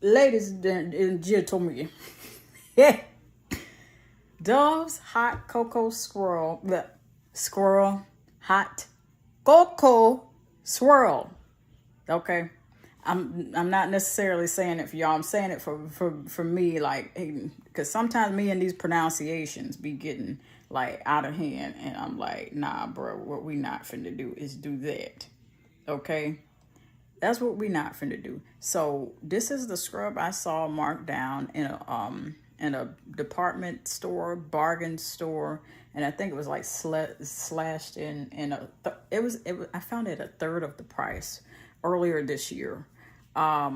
ladies and gentlemen, Dove's hot cocoa swirl, hot cocoa swirl. Okay, I'm not necessarily saying it for y'all. I'm saying it for me, like, because sometimes me and these pronunciations be getting like out of hand, and I'm like, nah, bro, what we not finna do is do that. Okay. That's what we not finna do. So this is the scrub I saw marked down in a department store, bargain store, and I think it was like slashed in it was I found it a third of the price earlier this year. I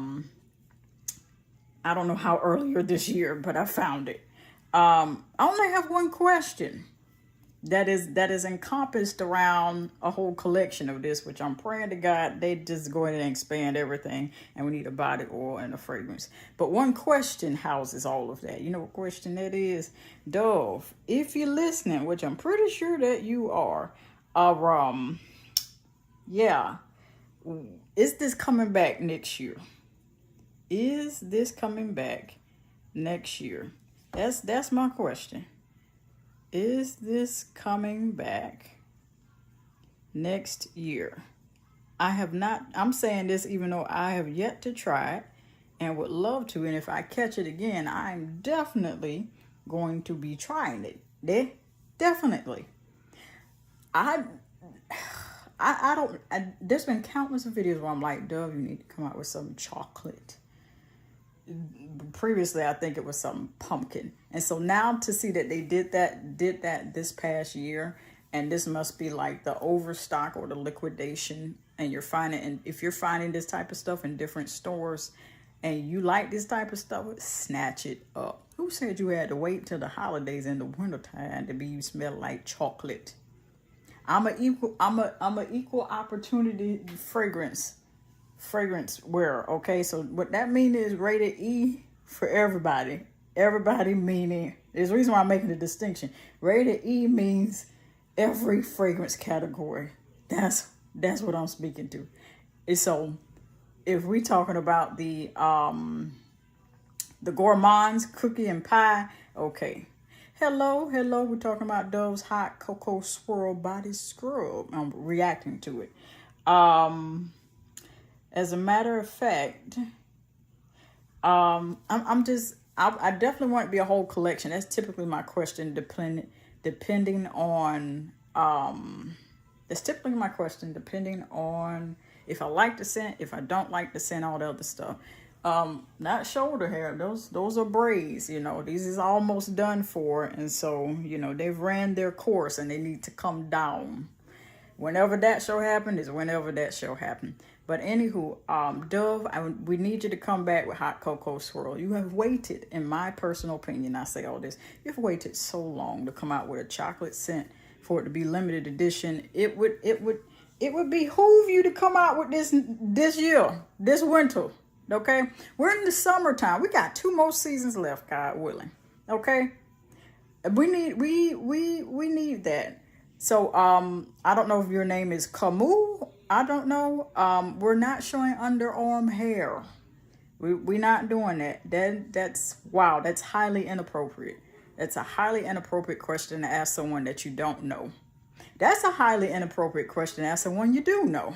don't know how earlier this year, but I found it. I only have one question that is encompassed around a whole collection of this, which I'm praying to God they just go ahead and expand everything, and we need a body oil and a fragrance. But one question houses all of that. You know what question that is? Dove, if you're listening, which I'm pretty sure that you are, yeah, is this coming back next year? Is this coming back next year? That's my question. Is this coming back next year? I'm saying this even though I have yet to try it and would love to. And if I catch it again, I'm definitely going to be trying it. Definitely. There's been countless videos where I'm like, Dove, you need to come out with some chocolate. Previously I think it was some pumpkin, and so now to see that they did that this past year, and this must be like the overstock or the liquidation, and if you're finding this type of stuff in different stores and you like this type of stuff, snatch it up. Who said you had to wait till the holidays in the wintertime to be smell like chocolate? I'm a equal opportunity fragrance wearer. Okay, so what that means is rated E for everybody. Everybody meaning, there's a reason why I'm making the distinction. Rated E means every fragrance category. That's what I'm speaking to. And so if we talking about the gourmands, cookie and pie, okay. Hello, we're talking about Dove's hot cocoa swirl body scrub. I'm reacting to it. As a matter of fact, I definitely want it to be a whole collection. That's typically my question, depending on if I like the scent, if I don't like the scent, all the other stuff. Not shoulder hair. Those are braids, these is almost done for. And so, they've ran their course and they need to come down. Whenever that shall happen is whenever that shall happen. But anywho, Dove, we need you to come back with hot cocoa swirl. You have waited, in my personal opinion, I say all this, you've waited so long to come out with a chocolate scent for it to be limited edition. It would behoove you to come out with this year, this winter. Okay, we're in the summertime. We got 2 more seasons left, God willing. Okay, we need that. So I don't know if your name is Camus. I don't know. We're not showing underarm hair. We're not doing that. That's wow. That's highly inappropriate. That's a highly inappropriate question to ask someone that you don't know. That's a highly inappropriate question to ask someone you do know.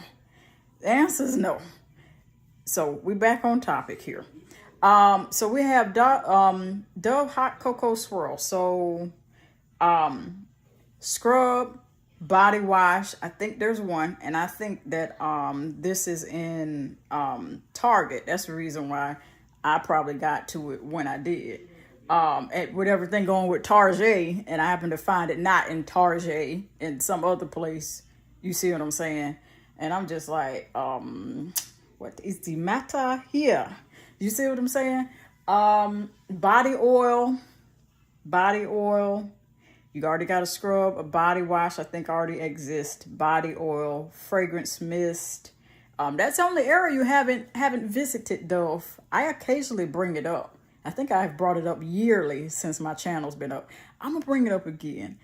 The answer is no. So we back on topic here. So we have Dove hot cocoa swirl. So scrub, body wash. I think there's one, and I think that this is in Target. That's the reason why I probably got to it when I did. And with everything going with Target, and I happened to find it not in Target, in some other place. You see what I'm saying? And I'm just like, what is the matter here? You see what I'm saying? Body oil. You already got a scrub, a body wash, I think already exists. Body oil, fragrance mist. That's the only area you haven't visited, Dove. I occasionally bring it up. I think I've brought it up yearly since my channel's been up. I'm gonna bring it up again.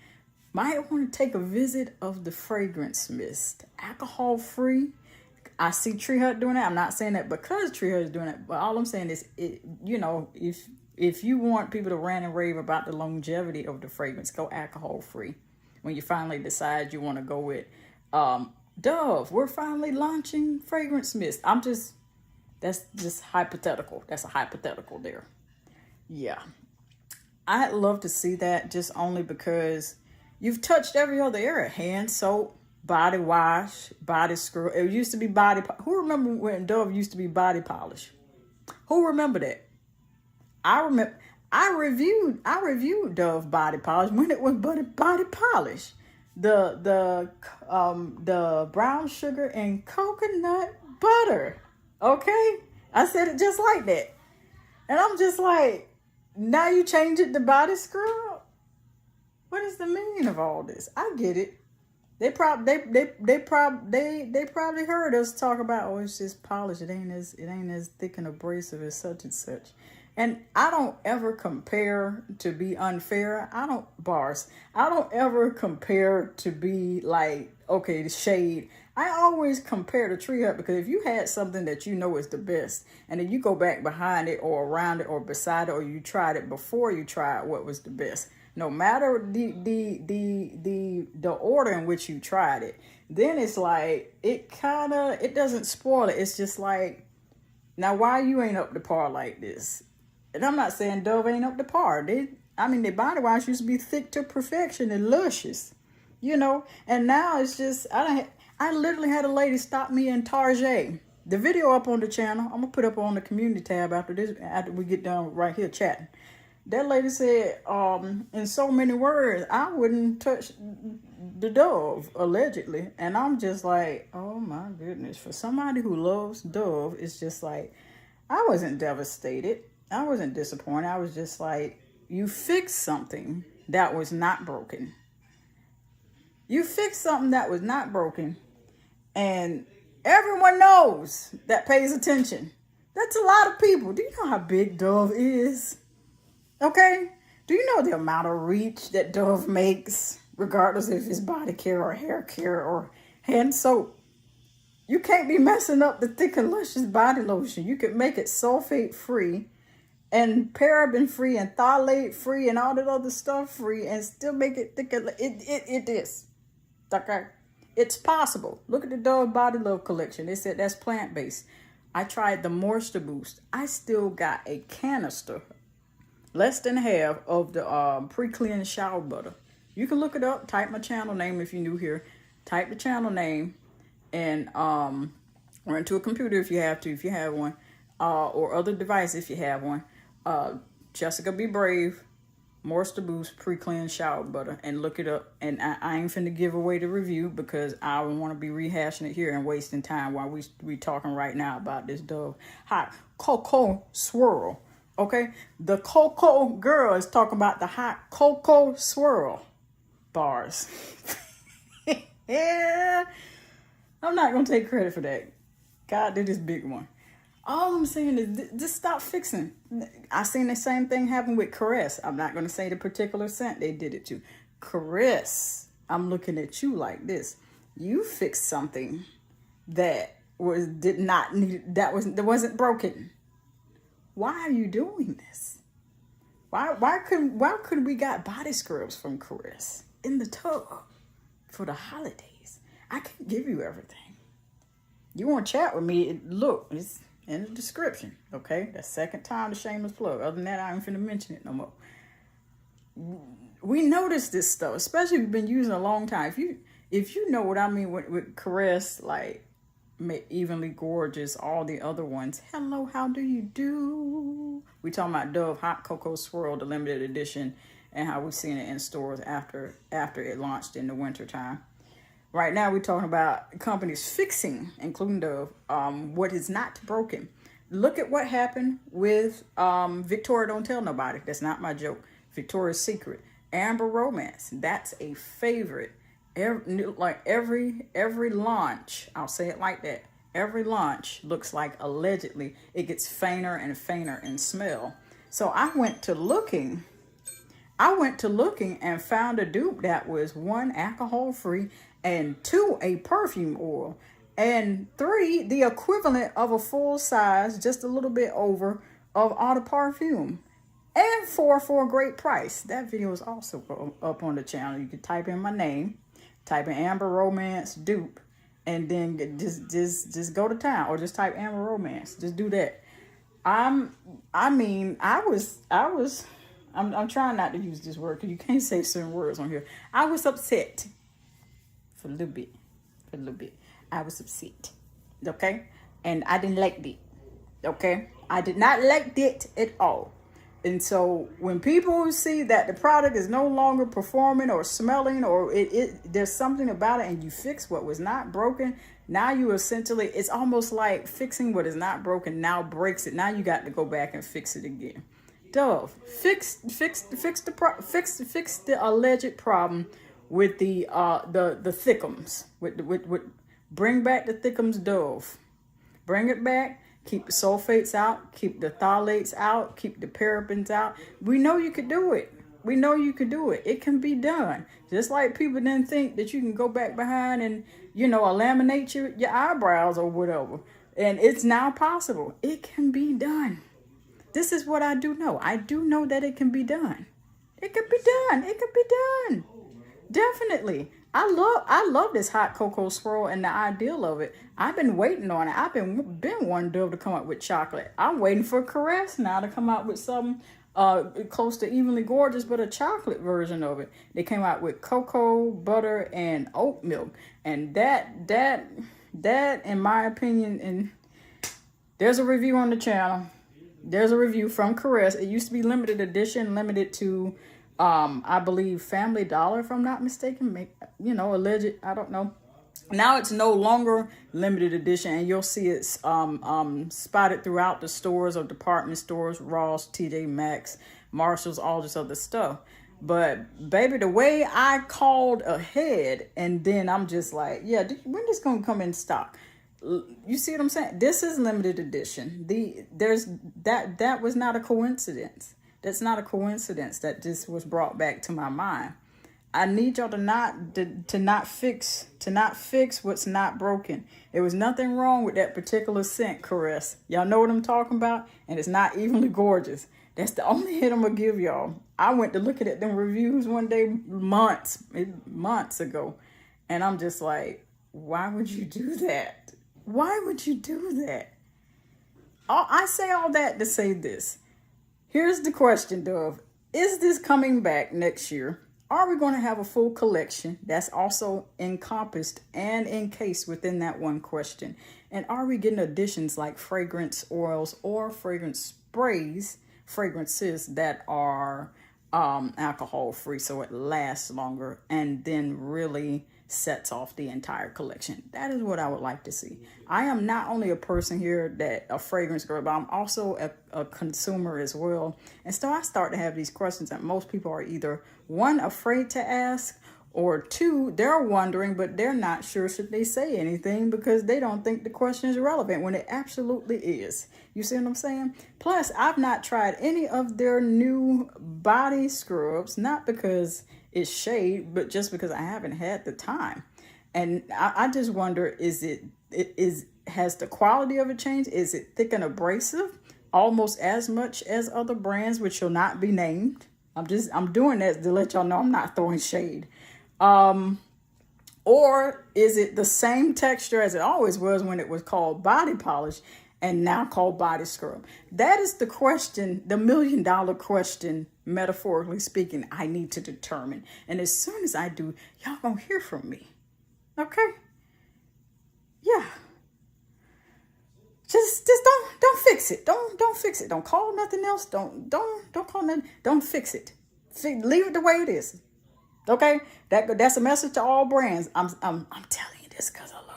Might want to take a visit of the fragrance mist. Alcohol free. I see Tree Hut doing that. I'm not saying that because Tree Hut is doing it, but all I'm saying is, you know, if you want people to rant and rave about the longevity of the fragrance, go alcohol free. When you finally decide you want to go with Dove, we're finally launching fragrance mist. That's just hypothetical. That's a hypothetical there. Yeah. I'd love to see that, just only because you've touched every other area. Hand soap, body wash, body scrub. It used to be body. Who remember when Dove used to be body polish? Who remember that? I remember. I reviewed Dove body polish when it was body polish. The brown sugar and coconut butter. Okay, I said it just like that, and I'm just like, now you change it to body scrub. What is the meaning of all this? I get it. They probably heard us talk about, oh, it's just polish. It ain't as thick and abrasive as such and such. And I don't ever compare to be unfair. I don't ever compare to be like, okay, the shade. I always compare to Tree Hut, because if you had something that you know is the best, and then you go back behind it or around it or beside it, or you tried it before you tried what was the best, no matter the order in which you tried it, then it's like, it doesn't spoil it. It's just like, now why you ain't up to par like this? And I'm not saying Dove ain't up to par. Their body wash used to be thick to perfection and luscious, you know. And now it's just, I literally had a lady stop me in Target. The video up on the channel. I'm gonna put up on the community tab after we get done right here chatting. That lady said, in so many words, I wouldn't touch the Dove, allegedly. And I'm just like, oh my goodness. For somebody who loves Dove, it's just like, I wasn't devastated. I wasn't disappointed. I was just like, you fixed something that was not broken. You fixed something that was not broken. And everyone knows that pays attention. That's a lot of people. Do you know how big Dove is? Okay? Do you know the amount of reach that Dove makes, regardless if it's body care or hair care or hand soap? You can't be messing up the thick and luscious body lotion. You could make it sulfate free and paraben free and phthalate free and all that other stuff free and still make it thicker. It is. Okay? It's possible. Look at the Dove Body Love collection. They said that's plant-based. I tried the Moisture Boost. I still got a canister, less than half, of the pre-cleansed shower butter. You can look it up. Type my channel name if you're new here. Type the channel name and or into a computer if you have one, or other device if you have one. Jessica Be Brave, Moisture Boost pre-cleansed shower butter, and look it up. And I ain't finna give away the review because I don't want to be rehashing it here and wasting time while we talking right now about this Dove hot cocoa swirl. Okay, the cocoa girl is talking about the hot cocoa swirl bars. Yeah, I'm not gonna take credit for that. God did this big one. All I'm saying is just stop fixing. I seen the same thing happen with Caress. I'm not going to say the particular scent they did it to. Caress, I'm looking at you like this. You fixed something that wasn't broken. Why are you doing this? Why couldn't we got body scrubs from Caress in the tub for the holidays? I can give you everything. You want to chat with me? Look, it's in the description, okay? That's second time the shameless plug. Other than that, I ain't finna mention it no more. We notice this stuff, especially if you've been using a long time. If you know what I mean with Caress, like Evenly Gorgeous, all the other ones. Hello, how do you do? We talking about Dove Hot Cocoa Swirl, the limited edition, and how we seen it in stores after it launched in the winter time. Right now, we're talking about companies fixing, including Dove, what is not broken. Look at what happened with Victoria Don't Tell Nobody. That's not my joke. Victoria's Secret. Amber Romance. That's a favorite. Every launch, I'll say it like that. Every launch looks like, allegedly, it gets fainter and fainter in smell. So I went to looking and found a dupe that was 1, alcohol-free, and 2, a perfume oil. And 3, the equivalent of a full size, just a little bit over, of eau de parfum. And 4 for a great price. That video is also up on the channel. You can type in my name, type in Amber Romance dupe, and then just go to town, or just type Amber Romance. Just do that. I'm trying not to use this word because you can't say certain words on here. I was upset for a little bit. I was upset. Okay? And I didn't like it. Okay? I did not like it at all. And so when people see that the product is no longer performing or smelling, or there's something about it, and you fix what was not broken, now you essentially, it's almost like fixing what is not broken now breaks it. Now you got to go back and fix it again. Dove, fix the alleged problem with the thickums. With bring back the thickums, Dove. Bring it back. Keep the sulfates out, keep the phthalates out, keep the parabens out. We know you could do it. We know you could do it. It can be done. Just like people didn't think that you can go back behind and, laminate your eyebrows or whatever. And it's now possible. It can be done. This is what I do know. I do know that it can be done. It can be done. It can be done. Definitely. I love this hot cocoa swirl and the ideal of it. I've been waiting on it. I've been wanting Dove to come up with chocolate. I'm waiting for Caress now to come out with something close to Evenly Gorgeous, but a chocolate version of it. They came out with cocoa, butter, and oat milk. And that in my opinion, and there's a review on the channel. There's a review from Caress. It used to be limited edition, limited to I believe Family Dollar, if I'm not mistaken, alleged, I don't know. Now it's no longer limited edition, and you'll see it's spotted throughout the stores of department stores, Ross, TJ Maxx, Marshalls, all this other stuff. But baby, the way I called ahead, and then I'm just like, yeah, when this gonna come in stock? You see what I'm saying? This is limited edition. That was not a coincidence. That's not a coincidence that this was brought back to my mind. I need y'all to not fix what's not broken. There was nothing wrong with that particular scent, Caress. Y'all know what I'm talking about? And it's not Evenly Gorgeous. That's the only hit I'm gonna give y'all. I went to look at them reviews one day months ago, and I'm just like, why would you do that? Why would you do that? I say all that to say this. Here's the question, Dove. Is this coming back next year? Are we going to have a full collection that's also encompassed and encased within that one question? And are we getting additions like fragrance oils or fragrance fragrances that are alcohol free, so it lasts longer and then really sets off the entire collection? That is what I would like to see. I am not only a person here a fragrance girl, but I'm also a consumer as well. And so I start to have these questions that most people are either, one, afraid to ask, or 2, they're wondering, but they're not sure should they say anything because they don't think the question is relevant when it absolutely is. You see what I'm saying? Plus, I've not tried any of their new body scrubs, not because it's shade, but just because I haven't had the time. And I just wonder, has the quality of it changed? Is it thick and abrasive almost as much as other brands, which shall not be named? I'm doing that to let y'all know I'm not throwing shade. Or is it the same texture as it always was when it was called body polish and now called body scrub? That is the question, the $1 million question, metaphorically speaking, I need to determine. And as soon as I do, y'all gonna hear from me. Okay? Yeah. Just don't fix it. Don't fix it. Don't call nothing else. Don't call nothing. Don't fix it. Leave it the way it is. Okay? That's a message to all brands. I'm telling you this because I love